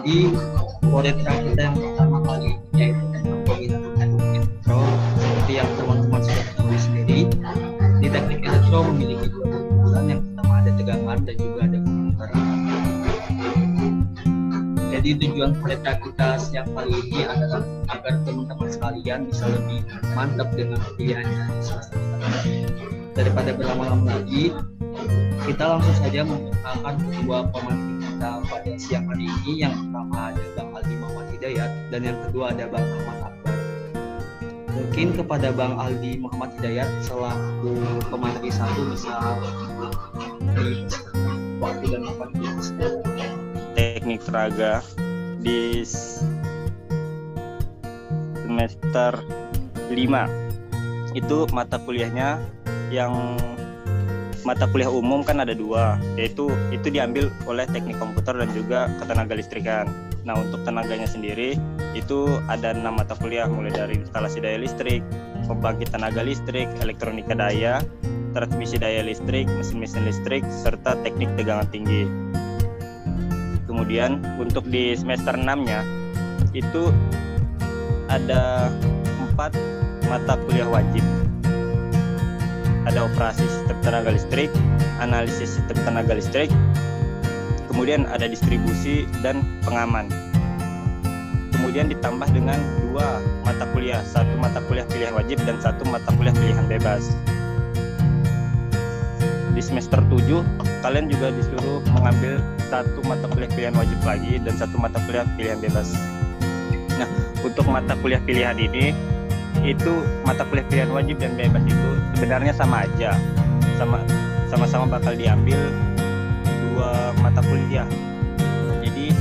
Jadi proyek kita yang pertama kali ini yaitu tentang penggunaan elektro. Seperti yang teman-teman sudah tahu sendiri, di teknik elektro memiliki dua keunggulan. Yang pertama ada tegangan dan juga ada pemutaran. Jadi tujuan proyek kita siang kali ini adalah agar teman-teman sekalian bisa lebih mantap dengan pilihannya. Daripada berlama-lama lagi, kita langsung saja memperkenalkan kedua pemantik kita pada siang hari ini. Yang pertama ada Bang Aldi Muhammad Hidayat dan yang kedua ada Bang Ahmad Akbar. Mungkin kepada Bang Aldi Muhammad Hidayat selaku pemantik satu bisa di waktu dan tempat teknik teraga di semester 5. Itu mata kuliahnya yang mata kuliah umum kan ada 2, yaitu itu diambil oleh teknik komputer dan juga ketenaga listrikan. Nah, untuk tenaganya sendiri itu ada 6 mata kuliah, mulai dari instalasi daya listrik, pembangkit tenaga listrik, elektronika daya, transmisi daya listrik, mesin-mesin listrik, serta teknik tegangan tinggi. Kemudian untuk di semester 6-nya itu ada 4 mata kuliah wajib. Ada operasi sistem tenaga listrik, analisis sistem tenaga listrik, kemudian ada distribusi dan pengaman. Kemudian ditambah dengan 2 mata kuliah, 1 mata kuliah pilihan wajib dan 1 mata kuliah pilihan bebas. Di semester 7 kalian juga disuruh mengambil 1 mata kuliah pilihan wajib lagi dan 1 mata kuliah pilihan bebas. Nah, untuk mata kuliah pilihan ini itu mata kuliah pilihan wajib dan bebas itu sebenarnya sama aja, sama-sama bakal diambil 2 mata kuliah. Jadi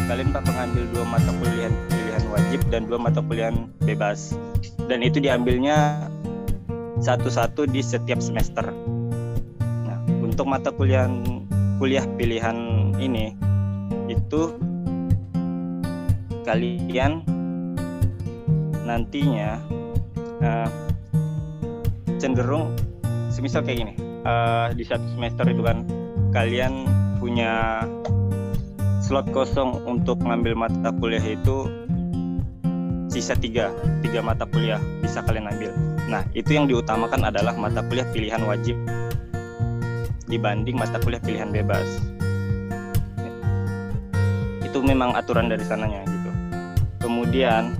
kalian bakal ngambil 2 mata kuliah pilihan wajib dan 2 mata kuliah bebas, dan itu diambilnya satu-satu di setiap semester. Nah, untuk mata kuliah pilihan ini itu kalian nantinya cenderung semisal kayak gini, di 1 semester itu kan kalian punya slot kosong untuk ngambil mata kuliah itu sisa 3 mata kuliah bisa kalian ambil. Nah, itu yang diutamakan adalah mata kuliah pilihan wajib dibanding mata kuliah pilihan bebas. Itu memang aturan dari sananya gitu. Kemudian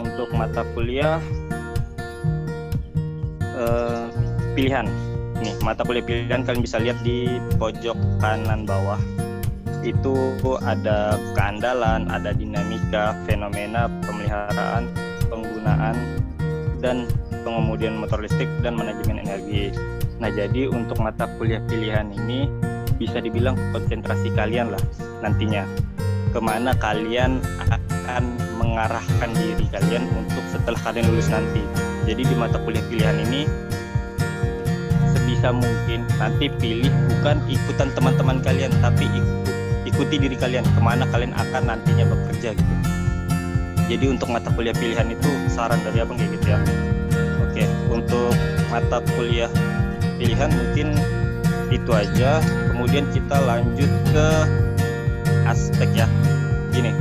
untuk mata kuliah pilihan, nih mata kuliah pilihan kalian bisa lihat di pojok kanan bawah. Itu ada keandalan, ada dinamika, fenomena, pemeliharaan, penggunaan, dan pengemudian motor listrik dan manajemen energi. Nah, jadi untuk mata kuliah pilihan ini bisa dibilang konsentrasi kalian lah nantinya, kemana kalian akan mengarahkan diri kalian untuk setelah kalian lulus nanti. Jadi di mata kuliah pilihan ini sebisa mungkin nanti pilih bukan ikutan teman-teman kalian, tapi ikuti diri kalian kemana kalian akan nantinya bekerja gitu. Jadi untuk mata kuliah pilihan itu saran dari abang kayak gitu ya. Oke, untuk mata kuliah pilihan mungkin itu aja. Kemudian kita lanjut ke aspek ya. Gini,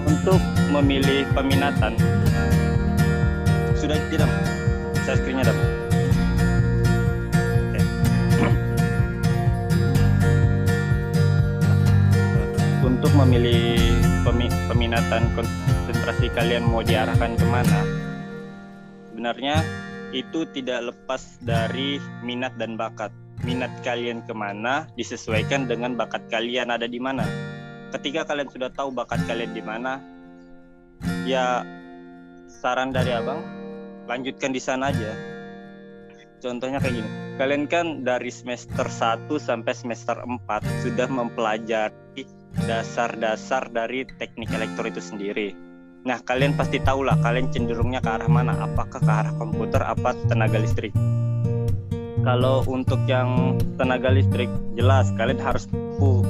untuk memilih peminatan sudah tidak? Share screen-nya dapat. Untuk memilih peminatan konsentrasi kalian mau diarahkan kemana, sebenarnya itu tidak lepas dari minat dan bakat. Minat kalian kemana disesuaikan dengan bakat kalian ada di mana. Ketika kalian sudah tahu bakat kalian di mana, ya saran dari abang lanjutkan di sana aja. Contohnya kayak gini, kalian kan dari semester 1 sampai semester 4 sudah mempelajari dasar-dasar dari teknik elektro itu sendiri. Nah, kalian pasti tahu lah kalian cenderungnya ke arah mana, apakah ke arah komputer apa tenaga listrik. Kalau untuk yang tenaga listrik, jelas kalian harus tahu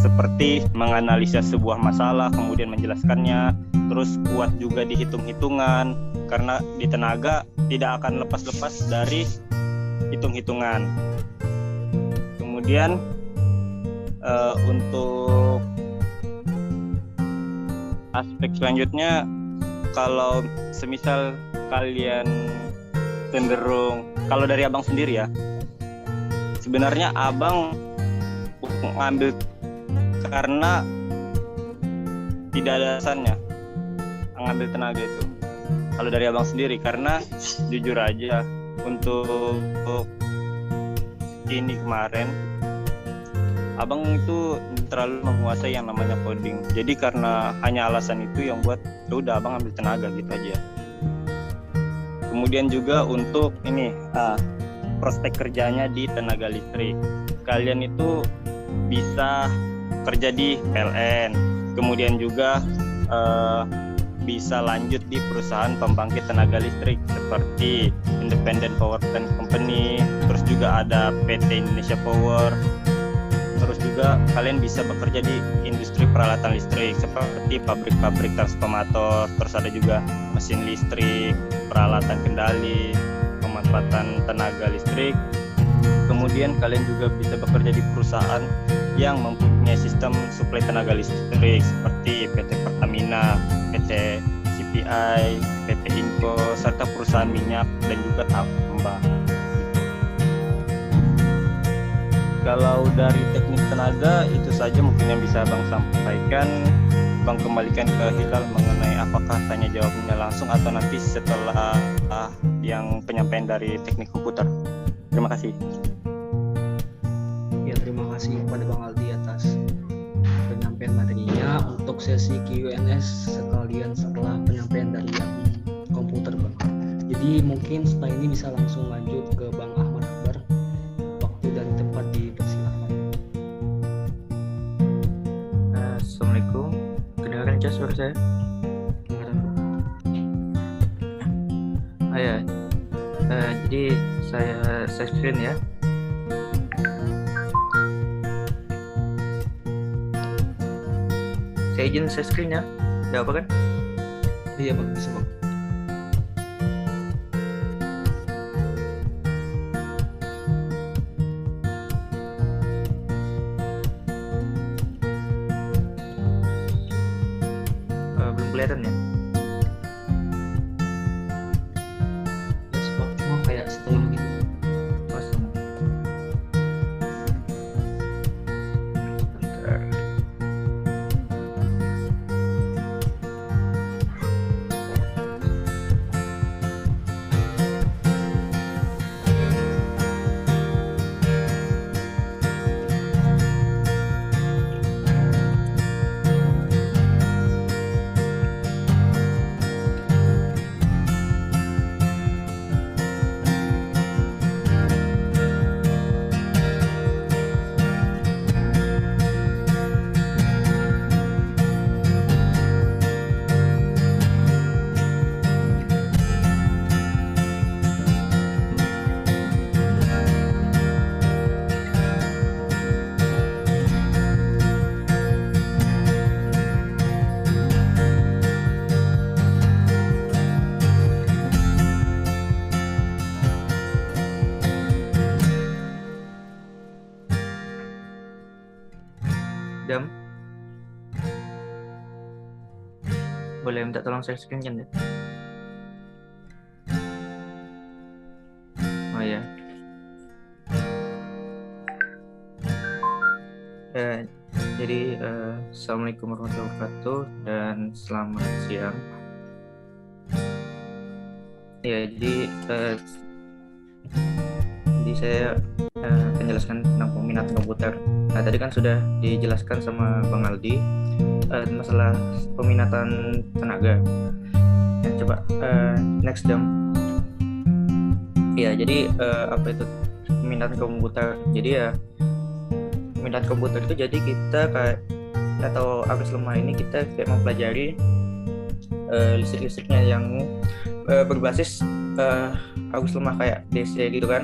seperti menganalisa sebuah masalah, kemudian menjelaskannya, terus kuat juga di hitung-hitungan, karena di tenaga tidak akan lepas-lepas dari hitung-hitungan. Kemudian Untuk aspek selanjutnya, kalau semisal kalian cenderung, kalau dari abang sendiri ya, sebenarnya abang ngambil karena tidak ada alasannya ngambil tenaga itu. Kalau dari abang sendiri, karena jujur aja untuk ini kemarin abang itu terlalu menguasai yang namanya coding. Jadi karena hanya alasan itu yang buat udah abang ambil tenaga gitu aja. Kemudian juga untuk ini prospek kerjanya di tenaga listrik. Kalian itu bisa kerja di PLN, kemudian juga bisa lanjut di perusahaan pembangkit tenaga listrik seperti Independent Power Plant Company, terus juga ada PT Indonesia Power. Terus juga kalian bisa bekerja di industri peralatan listrik seperti pabrik-pabrik transformator, terus ada juga mesin listrik, peralatan kendali, pemanfaatan tenaga listrik. Kemudian kalian juga bisa bekerja di perusahaan yang mempunyai sistem suplai tenaga listrik seperti PT Pertamina, PT CPI, PT Inco, serta perusahaan minyak dan juga tambang. Kalau dari teknik tenaga itu saja mungkin yang bisa Bang sampaikan. Bang kembalikan ke Hilal mengenai apakah tanya jawabnya langsung atau nanti setelah yang penyampaian dari teknik komputer. Terima kasih. Ya, terima kasih kepada Bang Aldi atas penyampaian materinya. Untuk sesi Q&S sekalian setelah penyampaian dari yang komputer, Bang. Jadi mungkin setelah ini bisa langsung lanjut ke Bang Ahmad Akbar. Waktu dan tempat dipersilakan. Assalamualaikum. Kedengaran cah suara saya? Kedengaran, Bang. Ya. Jadi saya share screen ya. Saya izin share screen ya. Udah apa kan? Iya, Bang, bisa, Bang. Belum kelihatan ya? Yes, Bang. Cuma kayak setengah gitu. Kosong. Bentar. Dam, boleh minta tolong share screen kan ya? Oh ya. Jadi Assalamualaikum warahmatullahi wabarakatuh dan selamat siang. Ya, jadi saya akan jelaskan tentang peminat komputer. Nah, tadi kan sudah dijelaskan sama Bang Aldi masalah peminatan tenaga. Nah, coba next dong. Ya, jadi apa itu peminatan komputer? Jadi ya peminatan komputer itu jadi kita kayak atau arus lemah ini kita kayak mempelajari listrik-listriknya yang berbasis arus lemah kayak DC gitu kan.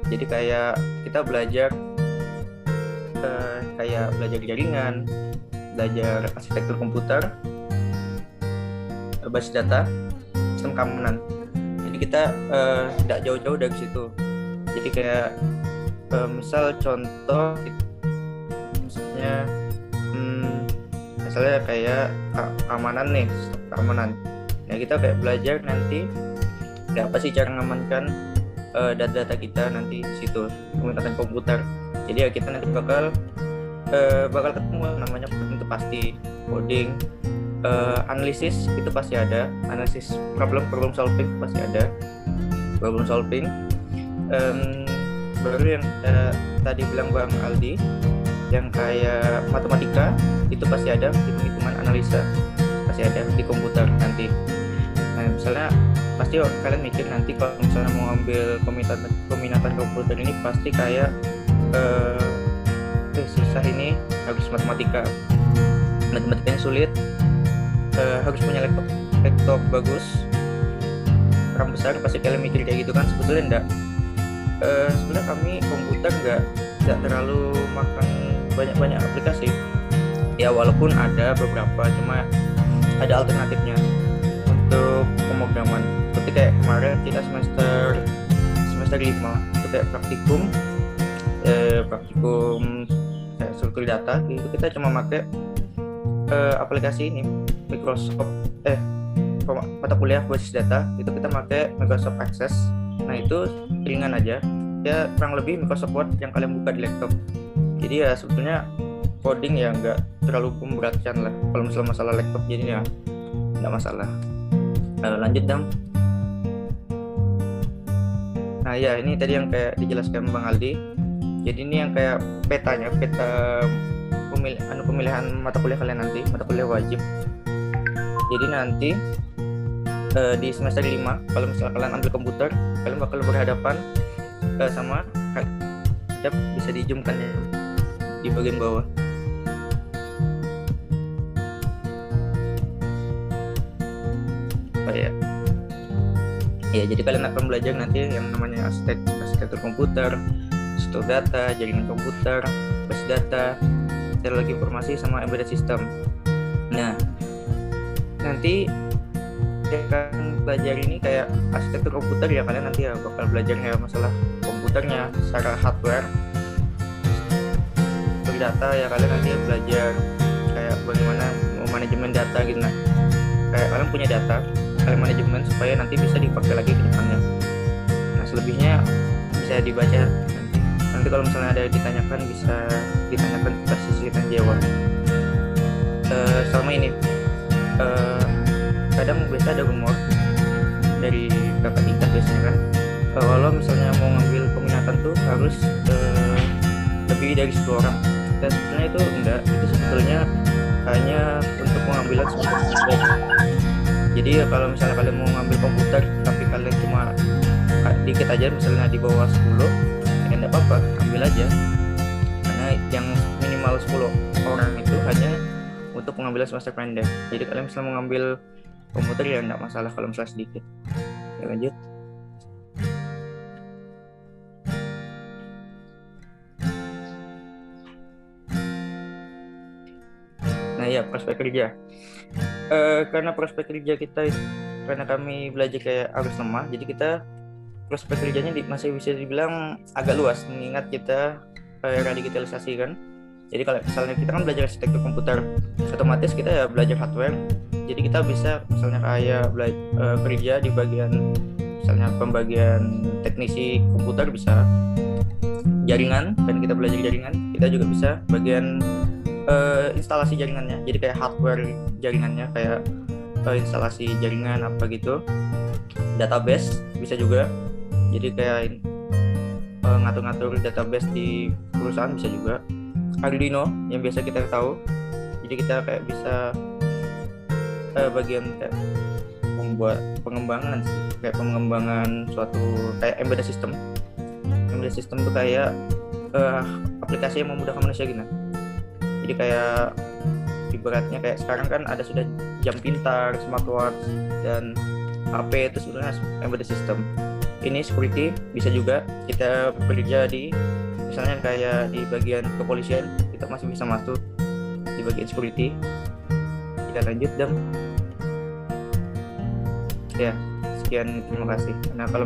Jadi kayak kita belajar jaringan, belajar arsitektur komputer, basis data, sistem keamanan. Jadi kita tidak jauh-jauh dari situ. Jadi kayak misal contoh contohnya misalnya kayak keamanan nih, keamanan. Nah kita kayak belajar nanti kayak apa sih cara mengamankan data-data kita nanti di situ menggunakan komputer. Jadi ya kita nanti bakal ketemu namanya coding itu pasti, coding, analisis itu pasti ada, analisis problem solving pasti ada, problem solving. Baru yang tadi bilang Bang Aldi, yang kayak matematika itu pasti ada, hitung-hitungan analisa pasti ada di komputer nanti. Nah misalnya pasti kalian mikir nanti kalau misalnya mau ambil peminatan komputer ini pasti kayak susah, ini harus matematikanya sulit, harus punya laptop bagus, RAM besar, pasti kalian mikir kayak gitu kan. Sebetulnya enggak. Sebenarnya kami komputer nggak terlalu makan banyak aplikasi ya, walaupun ada beberapa, cuma ada alternatifnya untuk pemrograman. Seperti kayak kemarin kita semester 5 itu kayak praktikum kayak struktur data itu kita cuma pakai aplikasi ini Microsoft mata kuliah basis data itu kita pakai Microsoft Access. Nah itu ringan aja ya, kurang lebih Microsoft Word yang kalian buka di laptop. Jadi ya sebetulnya coding ya nggak terlalu memberatkan lah kalau misalnya masalah laptop, jadi ya nggak masalah. Lanjut dong. Nah ya ini tadi yang kayak dijelaskan Bang Aldi. Jadi ini yang kayak peta pemilihan mata kuliah kalian nanti, mata kuliah wajib. Jadi nanti di semester 5 kalau misalnya kalian ambil komputer, kalian bakal berhadapan sama bisa di-zoom-kan ya di bagian bawah. Ya jadi kalian akan belajar nanti yang namanya arsitektur komputer, struktur data, jaringan komputer, basis data, teknologi informasi, sama embedded system. Nah nanti akan belajar ini kayak arsitektur komputer ya, kalian nanti ya bakal belajarnya masalah komputernya secara hardware. Untuk data ya kalian nanti ya belajar kayak bagaimana mau manajemen data gitu. Nah kayak kalian punya data, kalian manajemen supaya nanti bisa dipakai lagi ke depannya. Nah selebihnya bisa dibaca nanti kalau misalnya ada yang ditanyakan, bisa ditanyakan kita sisihkan jawab. Selama ini kadang biasa ada rumor dari kakak tingkat biasanya kan, kalau misalnya mau ngambil peminatan tuh harus lebih dari 10 orang. Dan sebetulnya itu enggak, itu sebetulnya hanya untuk pengambilan semester. Jadi ya kalau misalnya kalian mau ngambil komputer tapi kalian cuma dikit aja, misalnya di bawah 10, ya enggak apa-apa, ambil aja. Karena yang minimal 10 orang itu hanya untuk pengambilan semester pendek. Jadi kalian misalnya mau ngambil komputer ya enggak masalah kalau misalnya sedikit. Ya lanjut. Nah ya prospek kerja. Karena prospek kerja kita, karena kami belajar kayak harus lemah, jadi kita prospek kerjanya masih bisa dibilang agak luas, mengingat kita era digitalisasi kan. Jadi kalau misalnya kita kan belajar arsitektur komputer, otomatis kita ya belajar hardware. Jadi kita bisa misalnya kayak kerja di bagian misalnya pembagian teknisi komputer, bisa jaringan, kan kita belajar jaringan. Kita juga bisa bagian instalasi jaringannya, jadi kayak hardware jaringannya, kayak instalasi jaringan apa gitu. Database bisa juga, jadi kayak ngatur-ngatur database di perusahaan bisa juga. Arduino yang biasa kita tahu, jadi kita kayak bisa bagian kayak membuat pengembangan sih, kayak pengembangan suatu kayak embedded system. Embedded system itu kayak aplikasi yang memudahkan manusia gitu. Jadi kayak ibaratnya kayak sekarang kan ada sudah jam pintar, smartwatch, dan HP itu sebenarnya embedded system. Ini security bisa juga kita bekerja di misalnya kayak di bagian kepolisian, kita masih bisa masuk di bagian security. Kita lanjut dong. Ya, sekian, terima kasih. Nah kalau